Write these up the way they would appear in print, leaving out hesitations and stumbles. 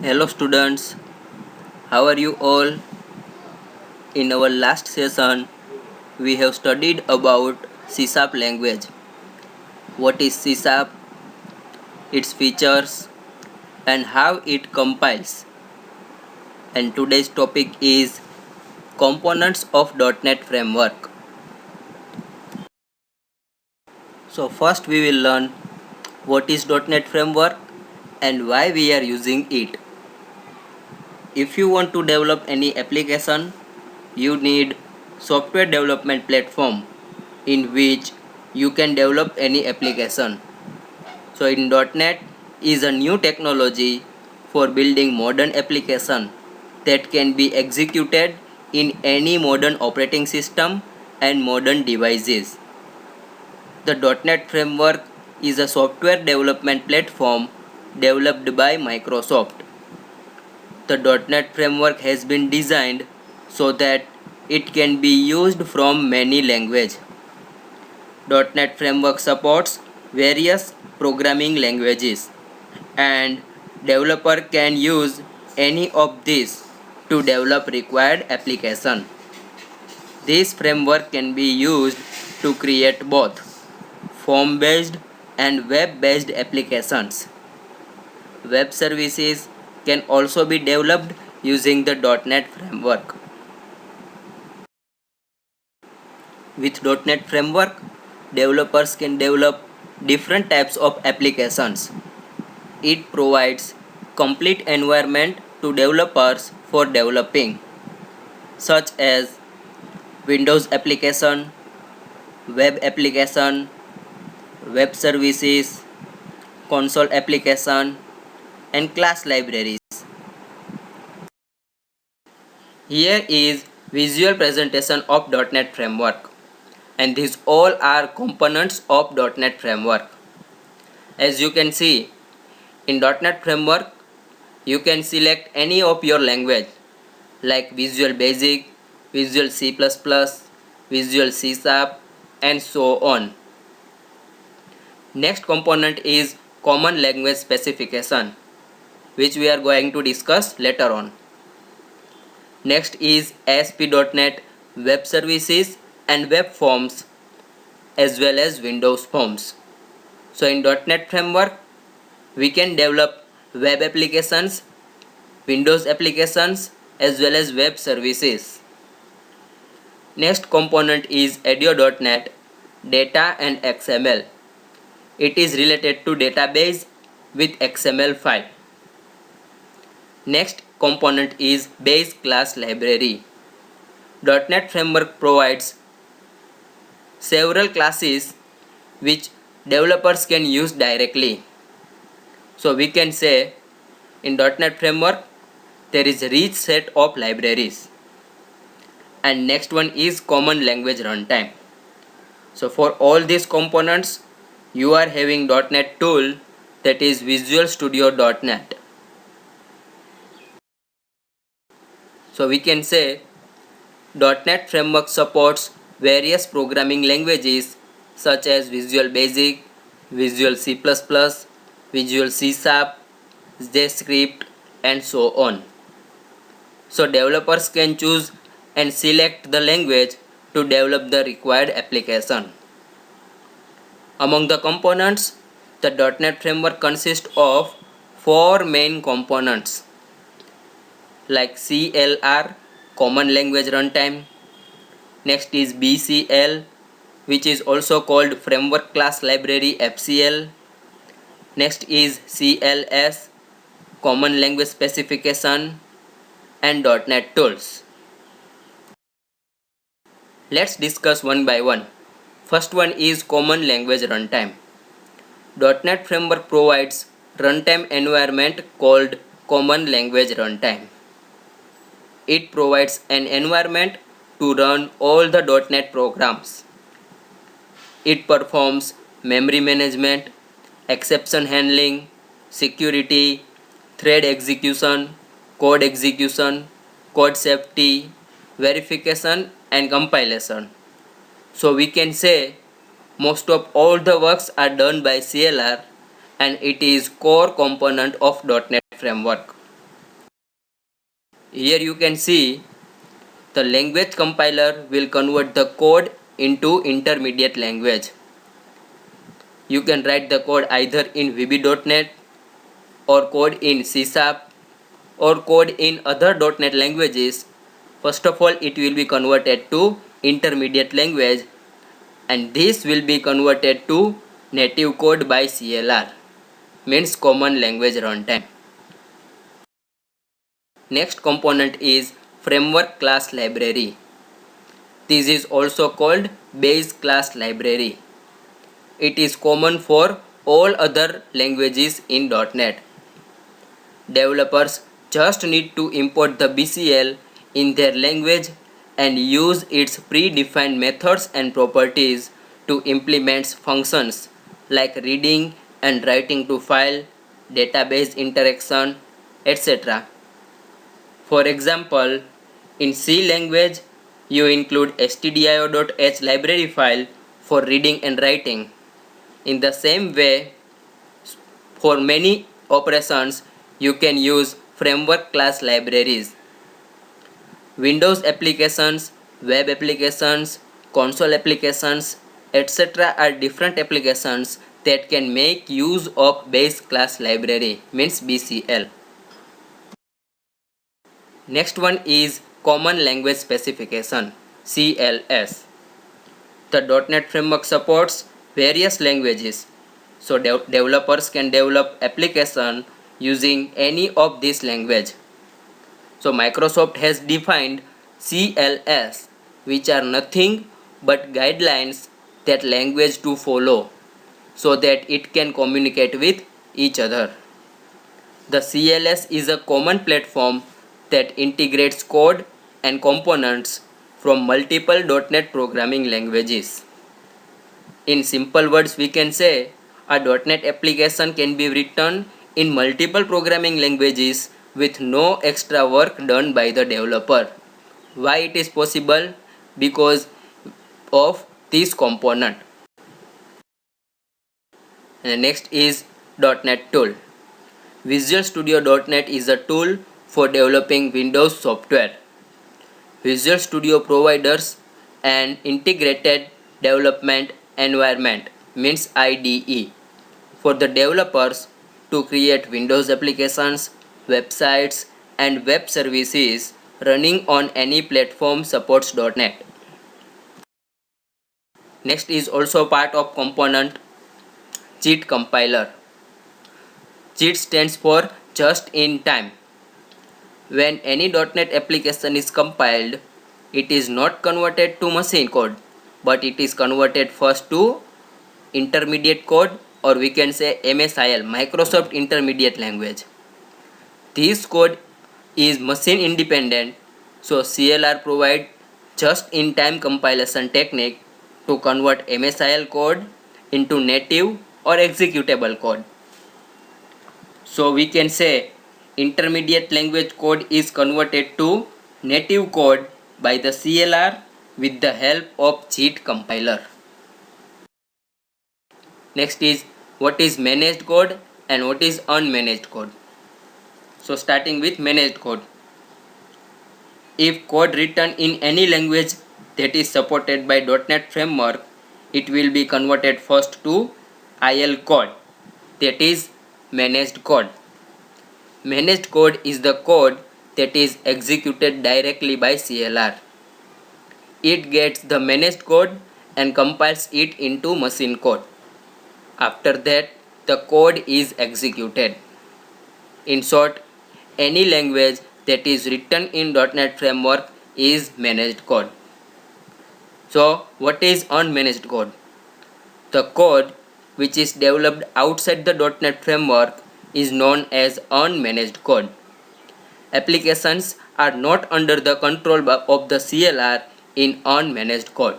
Hello students, how are you all? In our last session, we have studied about C# language. What is C#, its features, and how it compiles. And today's topic is components of .NET framework. So first we will learn what is .NET framework and why we are using it. If you want to develop any application, you need software development platform in which you can develop any application. So in .NET is a new technology for building modern application that can be executed in any modern operating system and modern devices. The .NET framework is a software development platform developed by Microsoft. The .NET framework has been designed so that it can be used from many languages. .NET framework supports various programming languages and developer can use any of these to develop required application. This framework can be used to create both form-based and web-based applications. Web services can also be developed using the .NET framework. With .NET framework, developers can develop different types of applications. It provides complete environment to developers for developing, such as Windows application, web application, web services, console application, and class libraries. Here is visual presentation of .NET framework, and these all are components of .NET framework. As you can see, in .NET framework, you can select any of your language like Visual Basic, Visual C++, Visual C#, and so on. Next component is Common Language Specification, which we are going to discuss later on. Next is ASP.NET Web Services and Web Forms as well as Windows Forms. So in .NET Framework, we can develop web applications, Windows applications as well as web services. Next component is ADIO.NET Data and XML. It is related to database with XML file. Next component is Base Class Library. .NET Framework provides several classes which developers can use directly. So we can say in .NET Framework there is a rich set of libraries. And next one is Common Language Runtime. So for all these components you are having .NET tool, that is Visual Studio.NET. So we can say .NET Framework supports various programming languages such as Visual Basic, Visual C++, Visual C#, JavaScript, and so on. So developers can choose and select the language to develop the required application. Among the components, the .NET Framework consists of 4 main components like CLR, Common Language Runtime. Next is BCL, which is also called Framework Class Library FCL. Next is CLS, Common Language Specification, and .NET Tools. Let's discuss one by one. First one is Common Language Runtime. .NET Framework provides runtime environment called Common Language Runtime. It provides an environment to run all the .NET programs. It performs memory management, exception handling, security, thread execution, code safety, verification and compilation. So we can say most of all the works are done by CLR and it is core component of .NET Framework. Here you can see the language compiler will convert the code into intermediate language. You can write the code either in VB.NET or code in C# or code in other .NET languages. First of all, it will be converted to intermediate language, and this will be converted to native code by CLR, means Common Language Runtime. Next component is Framework Class Library. This is also called Base Class Library. It is common for all other languages in .NET. Developers just need to import the BCL in their language and use its predefined methods and properties to implement functions like reading and writing to file, database interaction, etc. For example, in C language, you include stdio.h library file for reading and writing. In the same way, for many operations, you can use framework class libraries. Windows applications, web applications, console applications, etc. are different applications that can make use of base class library, means BCL. Next one is Common Language Specification, CLS. The .NET Framework supports various languages, so developers can develop application using any of these language. So Microsoft has defined CLS, which are nothing but guidelines that language to follow so that it can communicate with each other. The CLS is a common platform that integrates code and components from multiple .NET programming languages. In simple words, we can say a .NET application can be written in multiple programming languages with no extra work done by the developer. Why it is possible? Because of this component. And the next is .NET Tool. Visual Studio .NET is a tool for developing Windows software. Visual Studio provides an integrated development environment, means IDE, for the developers to create Windows applications, websites, and web services running on any platform supports .NET. Next is also part of component JIT compiler. JIT stands for just in time. When any .NET application is compiled, it is not converted to machine code, but it is converted first to intermediate code, or we can say MSIL, Microsoft Intermediate Language. This code is machine independent, so CLR provides just-in-time compilation technique to convert MSIL code into native or executable code. So we can say intermediate language code is converted to native code by the CLR with the help of JIT compiler. Next is what is managed code and what is unmanaged code. So starting with managed code. If code written in any language that is supported by .NET Framework, it will be converted first to IL code, that is managed code. Managed code is the code that is executed directly by CLR. It gets the managed code and compiles it into machine code. After that, the code is executed. In short, any language that is written in .NET Framework is managed code. So, what is unmanaged code? The code which is developed outside the .NET Framework is known as unmanaged code. Applications are not under the control of the CLR in unmanaged code.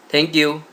Thank you.